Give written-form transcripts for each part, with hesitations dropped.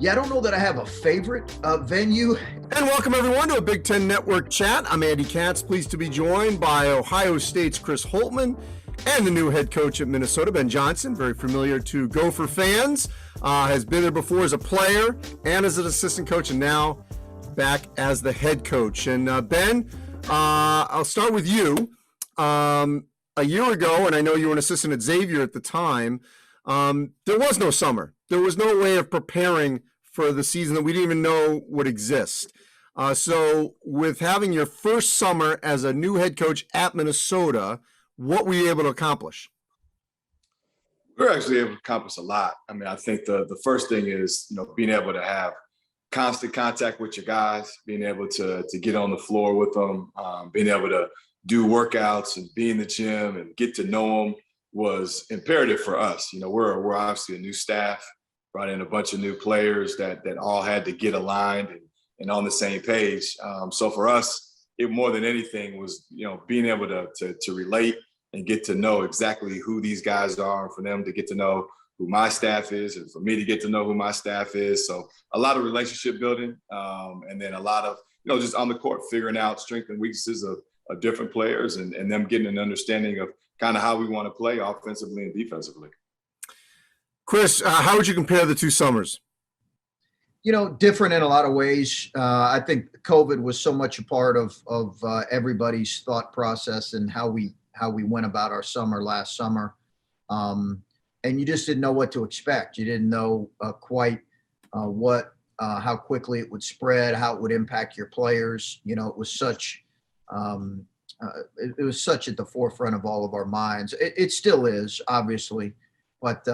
Yeah, I don't know that I have a favorite venue. And welcome everyone to a Big Ten Network chat. I'm Andy Katz, pleased to be joined by Ohio State's Chris Holtmann and the new head coach at Minnesota, Ben Johnson, very familiar to Gopher fans, has been there before as a player and as an assistant coach, and now back as the head coach. And Ben, I'll start with you. A year ago, and I know you were an assistant at Xavier at the time, there was no summer. There was no way of preparing for the season that we didn't even know would exist. So with having your first summer as a new head coach at Minnesota, what were you able to accomplish? We were actually able to accomplish a lot. I mean, I think the first thing is, being able to have constant contact with your guys, being able to get on the floor with them, being able to do workouts and be in the gym and get to know them was imperative for us. We're obviously a new staff, brought in a bunch of new players that all had to get aligned and on the same page. So for us, it more than anything was, being able to relate and get to know exactly who these guys are, and for them to get to know who my staff is, and for me to get to know who my staff is. So a lot of relationship building, and then a lot of, just on the court, figuring out strengths and weaknesses of different players and them getting an understanding of kind of how we want to play offensively and defensively. Chris, how would you compare the two summers? Different in a lot of ways. I think COVID was so much a part of everybody's thought process and how we went about our summer last summer. And you just didn't know what to expect. You didn't know quite how quickly it would spread, how it would impact your players. It was such at the forefront of all of our minds. It still is, obviously, but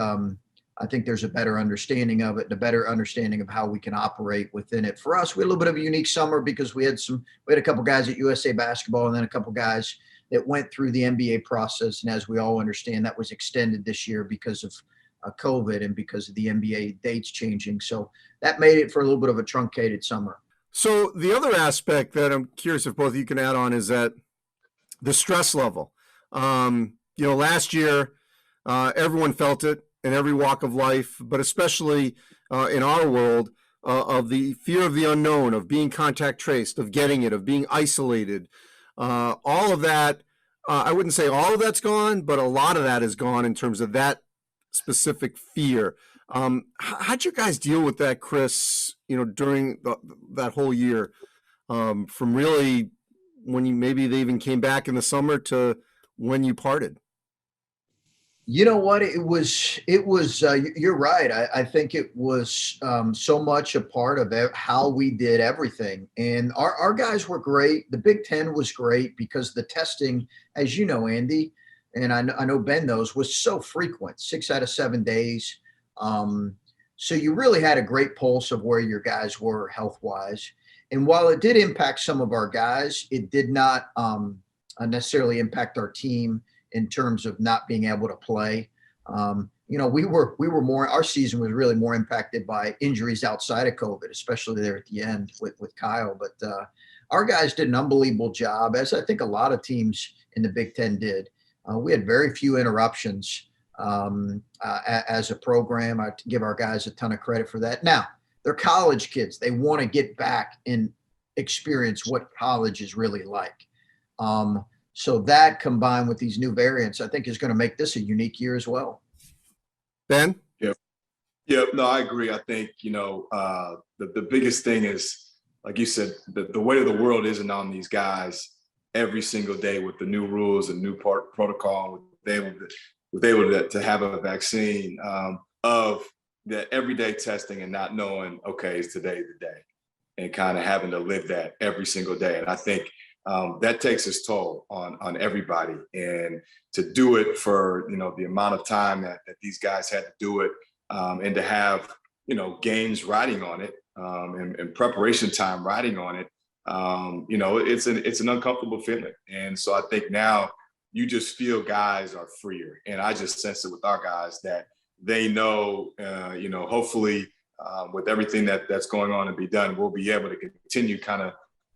I think there's a better understanding of it, a better understanding of how we can operate within it. For us, we had a little bit of a unique summer because we had a couple guys at USA Basketball and then a couple guys that went through the NBA process. And as we all understand, that was extended this year because of COVID and because of the NBA dates changing. So that made it for a little bit of a truncated summer. So the other aspect that I'm curious if both of you can add on is that the stress level. Last year, everyone felt it in every walk of life, but especially in our world, of the fear of the unknown, of being contact traced, of getting it, of being isolated. All of that, I wouldn't say all of that's gone, but a lot of that is gone in terms of that specific fear. How'd you guys deal with that, Chris, during that whole year, from really when maybe they even came back in the summer to when you parted? You know what? It was, you're right. I think it was so much a part of how we did everything. And our guys were great. The Big Ten was great because the testing, as you know, Andy, and I know Ben knows, was so frequent, 6 out of 7 days. So you really had a great pulse of where your guys were health-wise. And while it did impact some of our guys, it did not necessarily impact our team in terms of not being able to play. We were more, our season was really more impacted by injuries outside of COVID, especially there at the end with Kyle. But our guys did an unbelievable job, as I think a lot of teams in the Big Ten did. We had very few interruptions as a program. I give our guys a ton of credit for that. Now, they're college kids. They want to get back and experience what college is really like. So that combined with these new variants, I think is going to make this a unique year as well. Ben? Yep. No, I agree. I think, the biggest thing is, like you said, the weight of the world isn't on these guys every single day with the new rules and new protocol. With able to have a vaccine of that everyday testing and not knowing, okay, is today the day, and kind of having to live that every single day. And I think that takes its toll on everybody, and to do it for the amount of time that these guys had to do it, and to have games riding on it, and preparation time riding on it, it's an uncomfortable feeling. And so I think now you just feel guys are freer, and I just sense it with our guys that they know, hopefully with everything that's going on and be done, we'll be able to continue kind of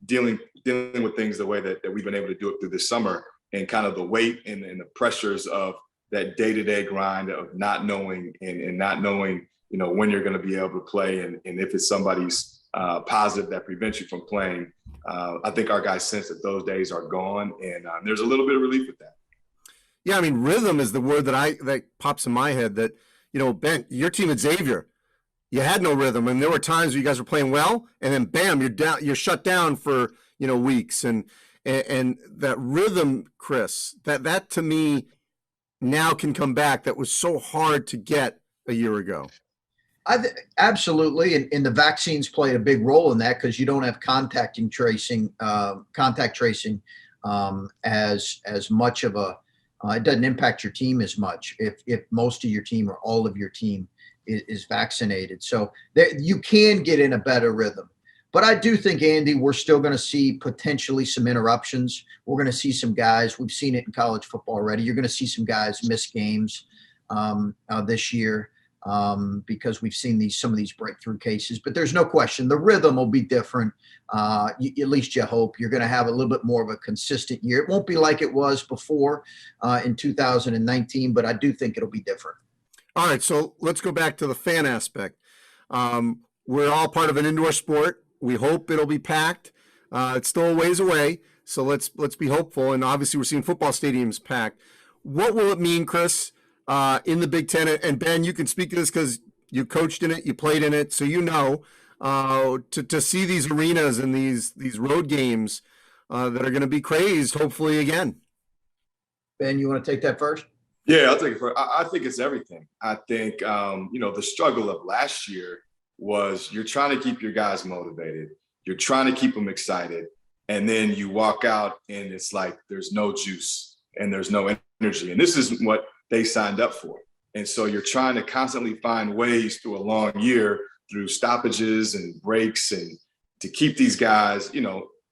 dealing with things the way that we've been able to do it through this summer, and kind of the weight and the pressures of that day-to-day grind of not knowing and not knowing when you're going to be able to play, and if it's somebody's positive that prevents you from playing. I think our guys sense that those days are gone, and there's a little bit of relief with that. Yeah, I mean, rhythm is the word that pops in my head. That Ben, your team at Xavier, you had no rhythm, and there were times where you guys were playing well, and then bam, you're shut down for weeks, and that rhythm, Chris, that to me now can come back. That was so hard to get a year ago. Absolutely, and the vaccines played a big role in that, because you don't have contact tracing as much of a. It doesn't impact your team as much if most of your team or all of your team is vaccinated. So you can get in a better rhythm. But I do think, Andy, we're still going to see potentially some interruptions. We're going to see some guys. We've seen it in college football already. You're going to see some guys miss games this year because we've seen some of these breakthrough cases. But there's no question the rhythm will be different. At least you hope you're going to have a little bit more of a consistent year. It won't be like it was before in 2019, but I do think it'll be different. All right, so let's go back to the fan aspect. We're all part of an indoor sport. We hope it'll be packed. It's still a ways away, so let's be hopeful. And obviously, we're seeing football stadiums packed. What will it mean, Chris, in the Big Ten? And Ben, you can speak to this because you coached in it, you played in it, so to see these arenas and these road games that are going to be crazed, hopefully again. Ben, you want to take that first? Yeah, I'll take it first. I think it's everything. I think the struggle of last year was you're trying to keep your guys motivated. You're trying to keep them excited. And then you walk out and it's like there's no juice and there's no energy. And this isn't what they signed up for. And so you're trying to constantly find ways through a long year, through stoppages and breaks, and to keep these guys,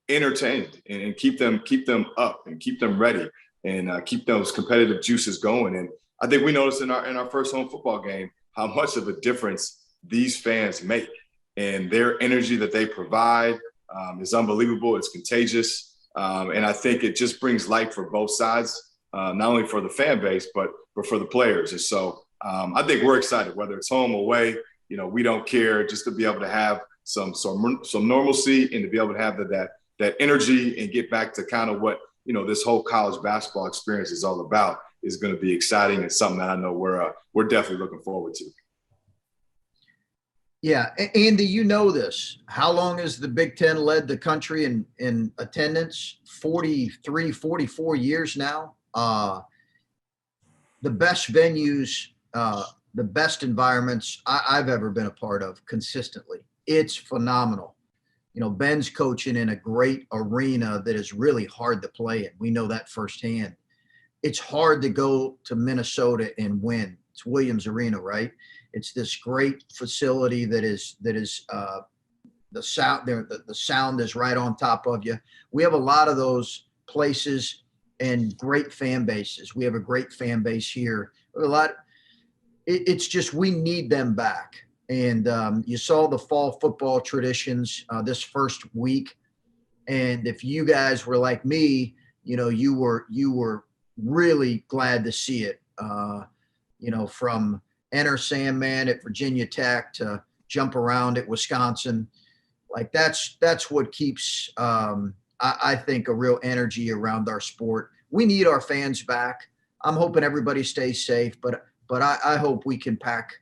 entertained and keep them up and keep them ready and keep those competitive juices going. And I think we noticed in our first home football game how much of a difference these fans make, and their energy that they provide is unbelievable. It's contagious. And I think it just brings life for both sides, not only for the fan base, but for the players. And so I think we're excited, whether it's home or away, we don't care, just to be able to have some normalcy and to be able to have that energy and get back to kind of what, this whole college basketball experience is all about is going to be exciting and something that I know we're definitely looking forward to. Yeah, Andy, this. How long has the Big Ten led the country in attendance? 43, 44 years now. The best venues, the best environments I've ever been a part of consistently. It's phenomenal. Ben's coaching in a great arena that is really hard to play in. We know that firsthand. It's hard to go to Minnesota and win. It's Williams Arena, right? It's this great facility that is the sound there. The sound is right on top of you. We have a lot of those places and great fan bases. We have a great fan base here. It's just we need them back. And you saw the fall football traditions this first week. And if you guys were like me, you were really glad to see it. From Enter Sandman at Virginia Tech to jump around at Wisconsin. Like that's what keeps, I think, a real energy around our sport. We need our fans back. I'm hoping everybody stays safe, but I hope we can pack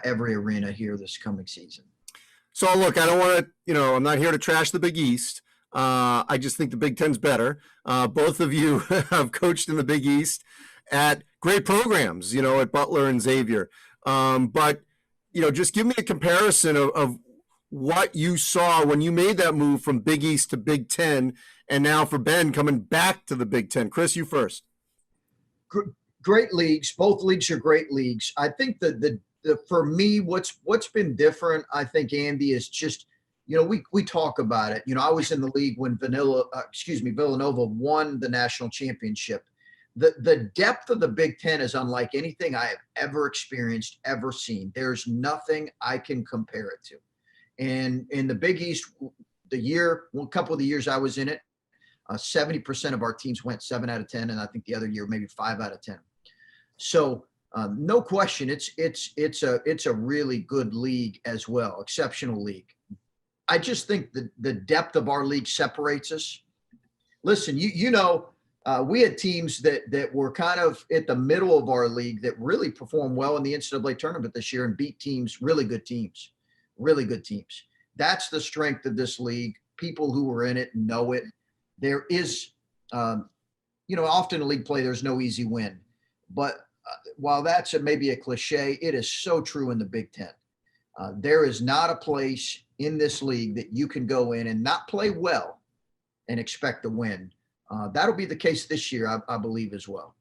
every arena here this coming season. So look, I don't want to, I'm not here to trash the Big East. I just think the Big Ten's better. Both of you have coached in the Big East at great programs, at Butler and Xavier. But just give me a comparison of what you saw when you made that move from Big East to Big Ten, and now for Ben coming back to the Big Ten. Chris, you first. Great leagues. Both leagues are great leagues. I think that for me, what's been different, I think, Andy, is just, we talk about it. I was in the league when Villanova won the national championship. The depth of the Big Ten is unlike anything I have ever experienced, ever seen. There's nothing I can compare it to. And in the Big East, a couple of the years I was in it, 70% of our teams went 7 out of 10. And I think the other year, maybe 5 out of 10. So No question, it's a really good league as well, exceptional league. I just think the depth of our league separates us. Listen, we had teams that were kind of at the middle of our league that really performed well in the NCAA tournament this year and beat teams, really good teams, really good teams. That's the strength of this league. People who are in it know it. There is, often in league play, there's no easy win. But while that's maybe a cliche, it is so true in the Big Ten. There is not a place in this league that you can go in and not play well and expect to win. That'll be the case this year, I believe, as well.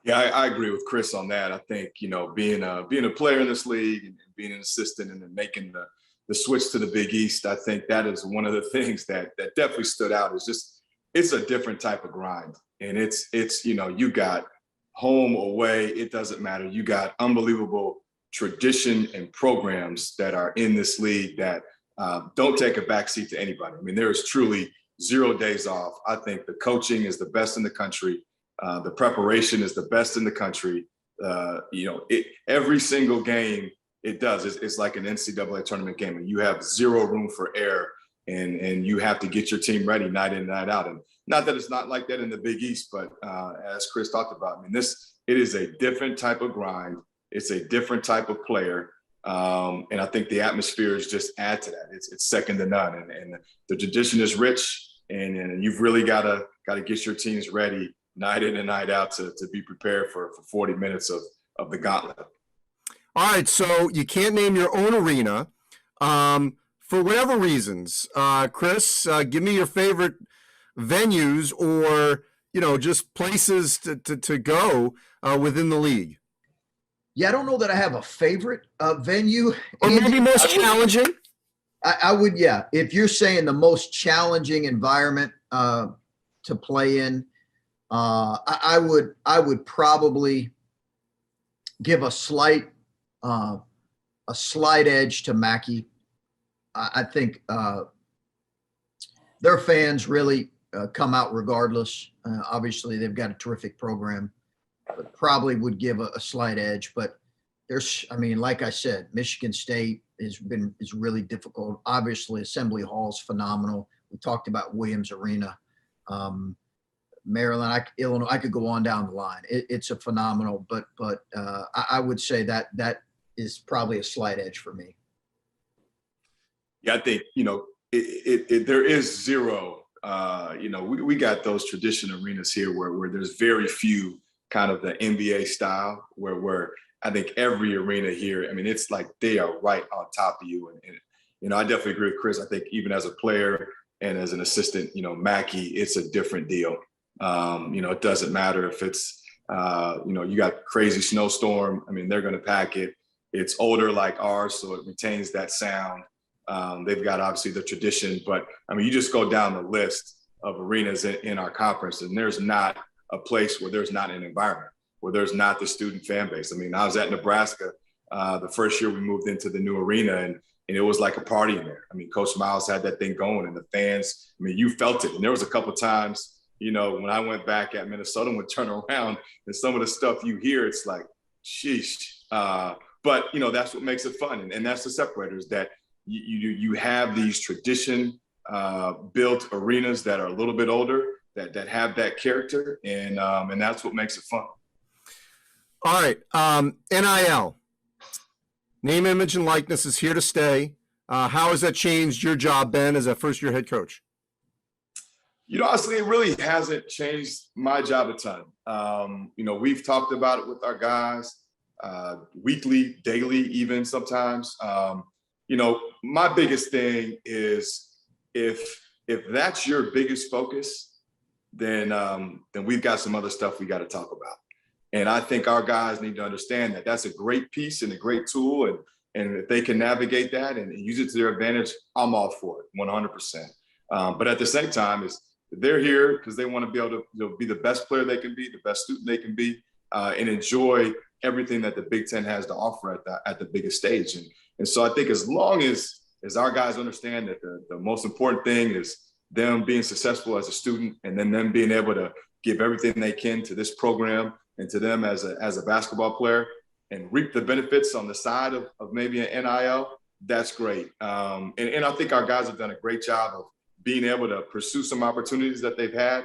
Yeah, I agree with Chris on that. I think, being a player in this league and being an assistant and then making the switch to the Big East, I think that is one of the things that definitely stood out. Is just, it's a different type of grind. And it's you got home, away, it doesn't matter. You got unbelievable tradition and programs that are in this league that don't take a backseat to anybody. I mean, there is truly 0 days off. I think the coaching is the best in the country. The preparation is the best in the country. Every single game it does. It's like an NCAA tournament game, and you have zero room for error, and you have to get your team ready night in, night out. And not that it's not like that in the Big East, but as Chris talked about, I mean, it is a different type of grind. It's a different type of player. And I think the atmospheres just add to that. It's second to none. And the tradition is rich, and you've really got to get your teams ready night in and night out to be prepared for 40 minutes of the gauntlet. All right, so you can't name your own arena for whatever reasons. Chris, give me your favorite venues or, just places to go within the league. Yeah, I don't know that I have a favorite venue. Or maybe most challenging? I would, yeah. If you're saying the most challenging environment to play in, I would probably give a slight edge to Mackey. I think their fans really come out regardless. Obviously, they've got a terrific program, but probably would give a slight edge. But like I said, Michigan State is really difficult. Obviously, Assembly Hall is phenomenal. We talked about Williams Arena. Maryland, Illinois, I could go on down the line. It's a phenomenal, but I would say that is probably a slight edge for me. Yeah, I think, there is zero, we got those tradition arenas here where there's very few kind of the NBA style where I think every arena here, I mean, it's like they are right on top of you. And I definitely agree with Chris. I think even as a player and as an assistant, Mackey, it's a different deal. It doesn't matter if it's, you got crazy snowstorm. I mean, they're going to pack it. It's older like ours, so it retains that sound. They've got obviously the tradition, but I mean, you just go down the list of arenas in our conference, and there's not a place where there's not an environment, where there's not the student fan base. I mean, I was at Nebraska the first year we moved into the new arena, and it was like a party in there. I mean, Coach Miles had that thing going, and the fans, I mean, you felt it. And there was a couple of times, when I went back at Minnesota and would turn around and some of the stuff you hear, it's like, sheesh. But, that's what makes it fun. And that's the separators, that you have these tradition built arenas that are a little bit older, that have that character. And that's what makes it fun. All right. NIL. Name, image, and likeness is here to stay. How has that changed your job, Ben, as a first-year head coach? Honestly, it really hasn't changed my job a ton. We've talked about it with our guys weekly, daily, even sometimes. My biggest thing is if that's your biggest focus, then we've got some other stuff we got to talk about. And I think our guys need to understand that that's a great piece and a great tool. And if they can navigate that and use it to their advantage, I'm all for it, 100%. But at the same time, they're here because they want to be able to be the best player they can be, the best student they can be, and enjoy everything that the Big Ten has to offer at the biggest stage. And so I think as long as our guys understand that the most important thing is them being successful as a student, and then them being able to give everything they can to this program and to them as a basketball player and reap the benefits on the side of maybe an NIL, that's great. And I think our guys have done a great job of being able to pursue some opportunities that they've had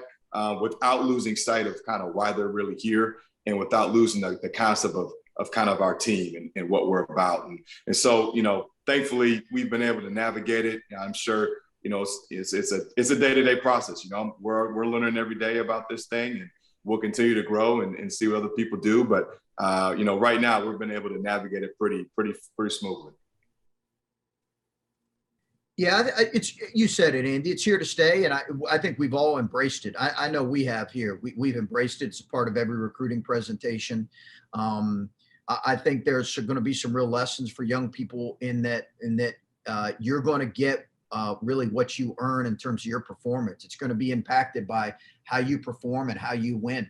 without losing sight of kind of why they're really here and without losing the concept of kind of our team and what we're about. And so, thankfully we've been able to navigate it. I'm sure, it's a day-to-day process. We're learning every day about this thing, and we'll continue to grow and see what other people do. But, right now we've been able to navigate it pretty smoothly. Yeah, you said it, Andy. It's here to stay, and I think we've all embraced it. I know we have here. We've embraced it. It's a part of every recruiting presentation. I think there's going to be some real lessons for young people in that you're going to get really what you earn in terms of your performance. It's going to be impacted by how you perform and how you win.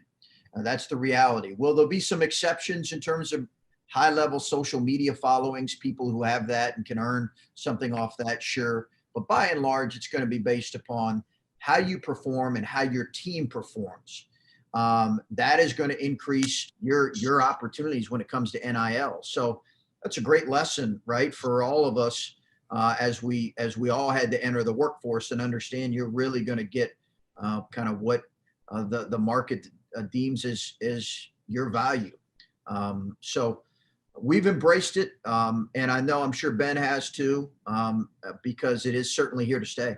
That's the reality. Will there be some exceptions in terms of high-level social media followings, people who have that and can earn something off that? Sure. But by and large, it's going to be based upon how you perform and how your team performs. That is going to increase your opportunities when it comes to NIL. So that's a great lesson, right, for all of us as we all had to enter the workforce and understand you're really going to get kind of what the market deems as your value. So we've embraced it, and I'm sure Ben has too, because it is certainly here to stay.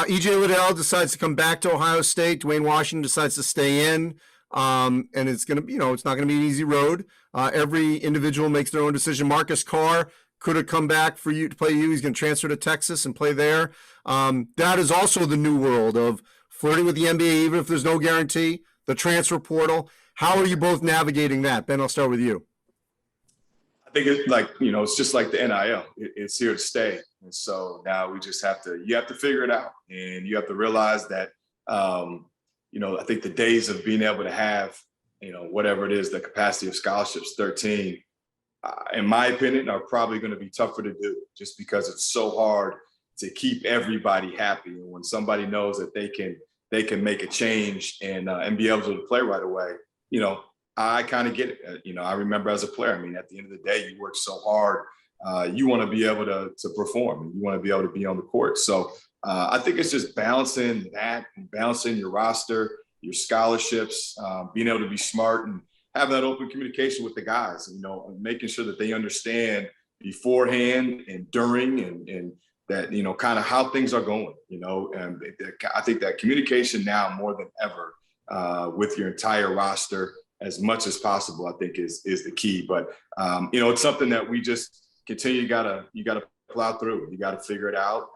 E.J. Liddell decides to come back to Ohio State. Dwayne Washington decides to stay in, and it's going to be, it's not going to be an easy road. Every individual makes their own decision. Marcus Carr could have come back for you to play you. He's going to transfer to Texas and play there. That is also the new world of flirting with the NBA, even if there's no guarantee. The transfer portal. How are you both navigating that? Ben, I'll start with you. I think it's like, it's just like the NIL. It's here to stay. And so now we just you have to figure it out. And you have to realize that, I think the days of being able to have, whatever it is, the capacity of scholarships, 13, in my opinion, are probably going to be tougher to do just because it's so hard to keep everybody happy. And when somebody knows that they can make a change and be able to play right away, I kind of get it. I remember as a player, at the end of the day, you work so hard. You want to be able to perform, and you want to be able to be on the court. So I think it's just balancing that and balancing your roster, your scholarships, being able to be smart and have that open communication with the guys, and making sure that they understand beforehand and during and that, kind of how things are going, and I think that communication now more than ever with your entire roster, as much as possible, I think is the key. But, it's something that we just continue. You gotta plow through. You got to figure it out.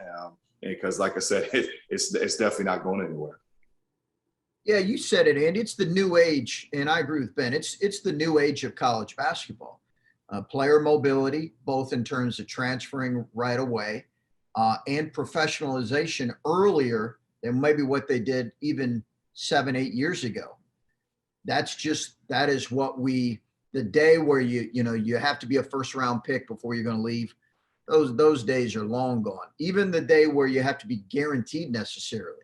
Because like I said, it's definitely not going anywhere. Yeah, you said it, Andy. It's the new age. And I agree with Ben. It's the new age of college basketball. Player mobility, both in terms of transferring right away and professionalization earlier than maybe what they did even 7-8 years ago. That is what the day where you have to be a first round pick before you're going to leave. Those days are long gone. Even the day where you have to be guaranteed necessarily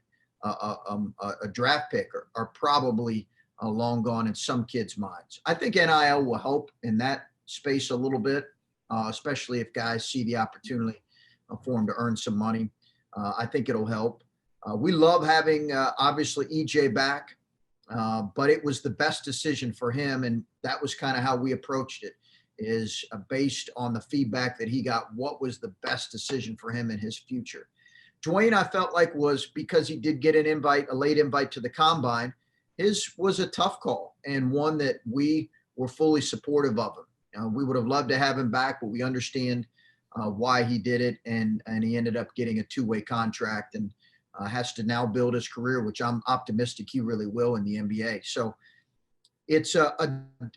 a draft pick are probably long gone in some kids' minds. I think NIL will help in that space a little bit, especially if guys see the opportunity for them to earn some money. I think it'll help. We love having obviously EJ back. But it was the best decision for him. And that was kind of how we approached it, is based on the feedback that he got, what was the best decision for him in his future. Dwayne, I felt like was because he did get a late invite to the combine. His was a tough call and one that we were fully supportive of him. We would have loved to have him back, but we understand why he did it. And he ended up getting a 2-way contract and has to now build his career, which I'm optimistic he really will in the NBA. So it's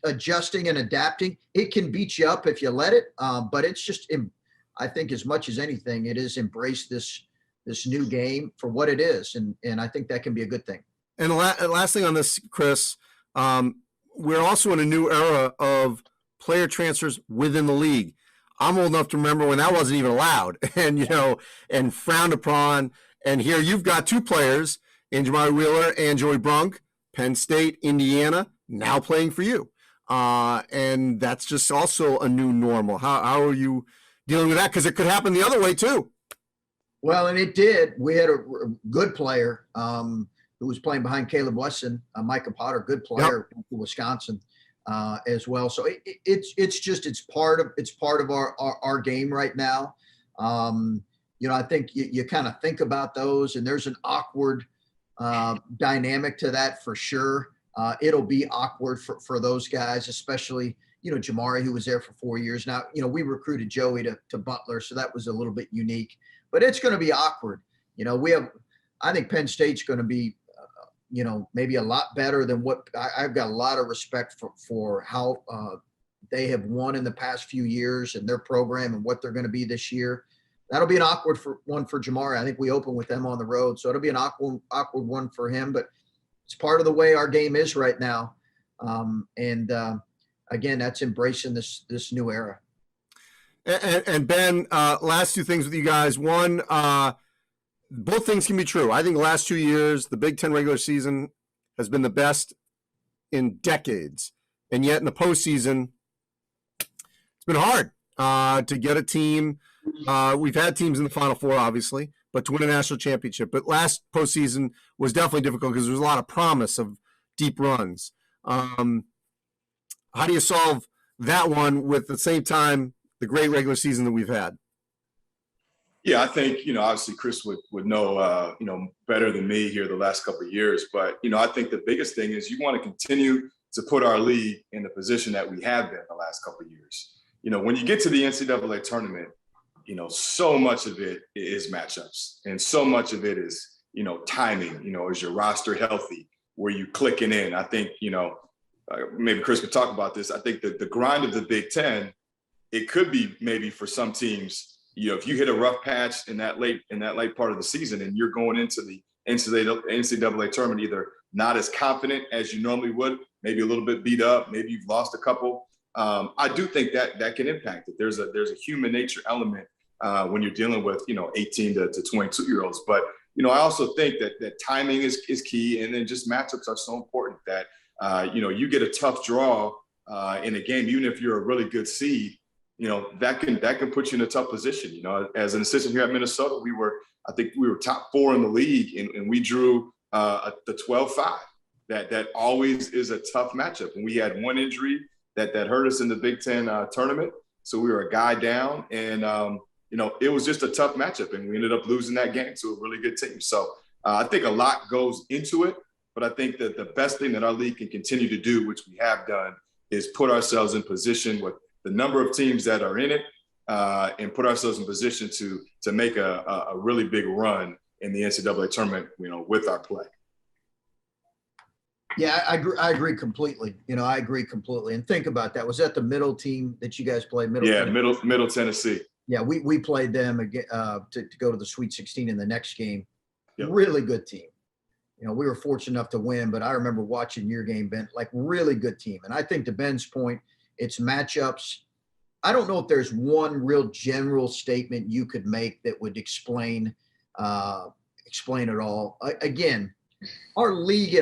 adjusting and adapting. It can beat you up if you let it, but it's just, I think as much as anything, it is embrace this new game for what it is. And I think that can be a good thing. And last thing on this, Chris, we're also in a new era of player transfers within the league. I'm old enough to remember when that wasn't even allowed and frowned upon. And here you've got 2 players, in Jamari Wheeler and Joey Brunk, Penn State, Indiana. now playing for you. And that's just also a new normal. How are you dealing with that? Because it could happen the other way too. Well, and it did. We had a good player who was playing behind Caleb Wesson, Micah Potter, good player from Wisconsin as well. So it's part of our game right now. I think you kind of think about those, and there's an awkward dynamic to that for sure. It'll be awkward for those guys, especially, Jamari, who was there for 4 years. Now, we recruited Joey to Butler, so that was a little bit unique. But it's going to be awkward. I think Penn State's going to be, maybe a lot better than what I've got a lot of respect for how they have won in the past few years and their program and what they're going to be this year. That'll be an awkward one for Jamari. I think we open with them on the road, so it'll be an awkward one for him. But it's part of the way our game is right now. Again, that's embracing this new era. And Ben, last two things with you guys. One, both things can be true. I think the last 2 years, the Big Ten regular season has been the best in decades. And yet in the postseason, it's been hard to get a team. We've had teams in the Final Four, obviously, but to win a national championship. But last postseason was definitely difficult because there was a lot of promise of deep runs. How do you solve that one with, at the same time, the great regular season that we've had? Yeah, I think, obviously Chris would know, better than me here the last couple of years. But, I think the biggest thing is you want to continue to put our league in the position that we have been the last couple of years. When you get to the NCAA tournament, so much of it is matchups, and so much of it is, timing. Is your roster healthy? Were you clicking in? I think, maybe Chris could talk about this. I think that the grind of the Big Ten, it could be maybe for some teams, if you hit a rough patch in that late part of the season and you're going into the NCAA tournament either not as confident as you normally would, maybe a little bit beat up, maybe you've lost a couple. I do think that can impact it. There's a human nature element when you're dealing with 18 to 22-year-olds. But I also think that timing is key, and then just matchups are so important that you get a tough draw in a game, even if you're a really good seed. That can put you in a tough position. As an assistant here at Minnesota, I think we were top 4 in the league, and we drew the 12-5. That always is a tough matchup. And we had one injury that hurt us in the Big Ten tournament, so we were a guy down, and it was just a tough matchup, and we ended up losing that game to a really good team. So I think a lot goes into it, but I think that the best thing that our league can continue to do, which we have done, is put ourselves in position with the number of teams that are in it, and put ourselves in position to make a really big run in the NCAA tournament, with our play. Yeah, I agree completely. I agree completely. And think about that. Was that the middle team that you guys played? Middle Tennessee. Yeah, we played them again to go to the Sweet 16 in the next game. Yep. Really good team. We were fortunate enough to win, but I remember watching your game, Ben, like really good team. And I think to Ben's point, it's matchups. I don't know if there's one real general statement you could make that would explain it all. Again, our league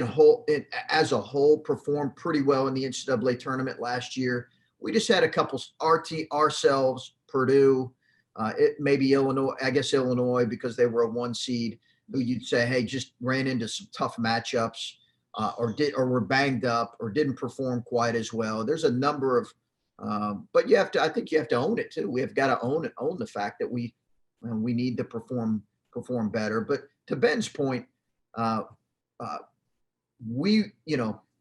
as a whole performed pretty well in the NCAA tournament last year. We just had a couple ourselves, Purdue, maybe Illinois. I guess Illinois, because they were a 1 seed, who you'd say, hey, just ran into some tough matchups, or were banged up, or didn't perform quite as well. There's a number of, but I think you have to own it too. We have got to own the fact that we need to perform better. But to Ben's point,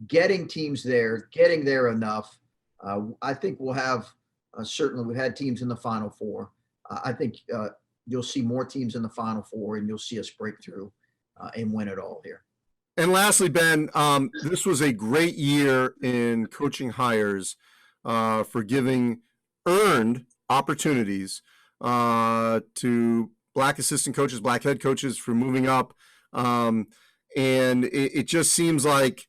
getting teams there, getting there enough. I think we'll have certainly we've had teams in the Final Four. I think you'll see more teams in the Final Four, and you'll see us break through and win it all here. And lastly, Ben, this was a great year in coaching hires for giving earned opportunities to Black assistant coaches, Black head coaches, for moving up. And it just seems like,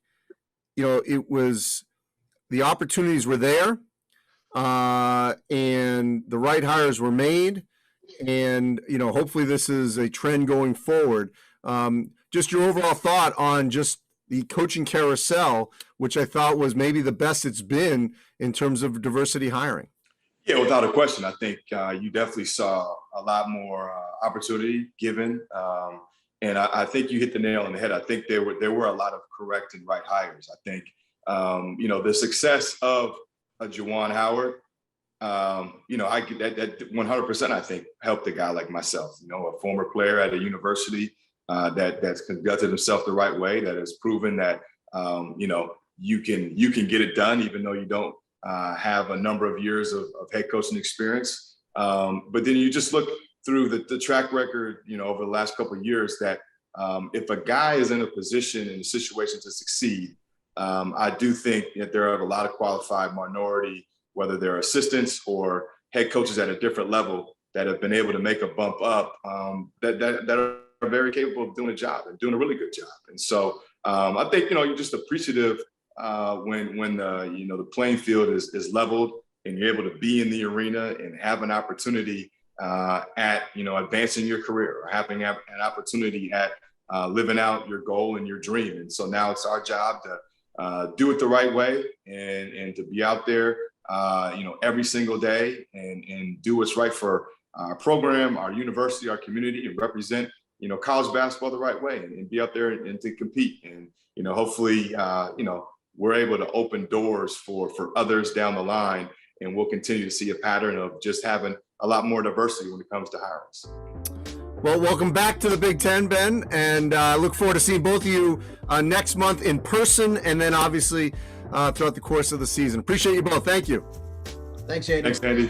it was the opportunities were there, and the right hires were made. And, hopefully this is a trend going forward. Just your overall thought on just the coaching carousel, which I thought was maybe the best it's been in terms of diversity hiring. Yeah, without a question. I think you definitely saw a lot more opportunity given. And I think you hit the nail on the head. I think there were a lot of correct and right hires. I think, the success of a Juwan Howard, I get that 100%, I think, helped a guy like myself, a former player at a university that's conducted himself the right way, that has proven that, you can get it done, even though you don't have a number of years of head coaching experience. But then you just look through the track record, over the last couple of years, that if a guy is in a position, in a situation to succeed, I do think that there are a lot of qualified minority, whether they're assistants or head coaches at a different level, that have been able to make a bump up, that are very capable of doing a job and doing a really good job. And so I think, you're just appreciative when the playing field is leveled and you're able to be in the arena and have an opportunity at advancing your career, or having an opportunity at living out your goal and your dream. And so now it's our job to do it the right way and to be out there every single day and do what's right for our program, our university, our community, and represent college basketball the right way, and be out there and to compete. And hopefully we're able to open doors for others down the line, and we'll continue to see a pattern of just having a lot more diversity when it comes to hirings. Well, welcome back to the Big Ten, Ben, and I look forward to seeing both of you next month in person, and then obviously throughout the course of the season. Appreciate you both. Thank you. Thanks, Andy. Thanks, Andy.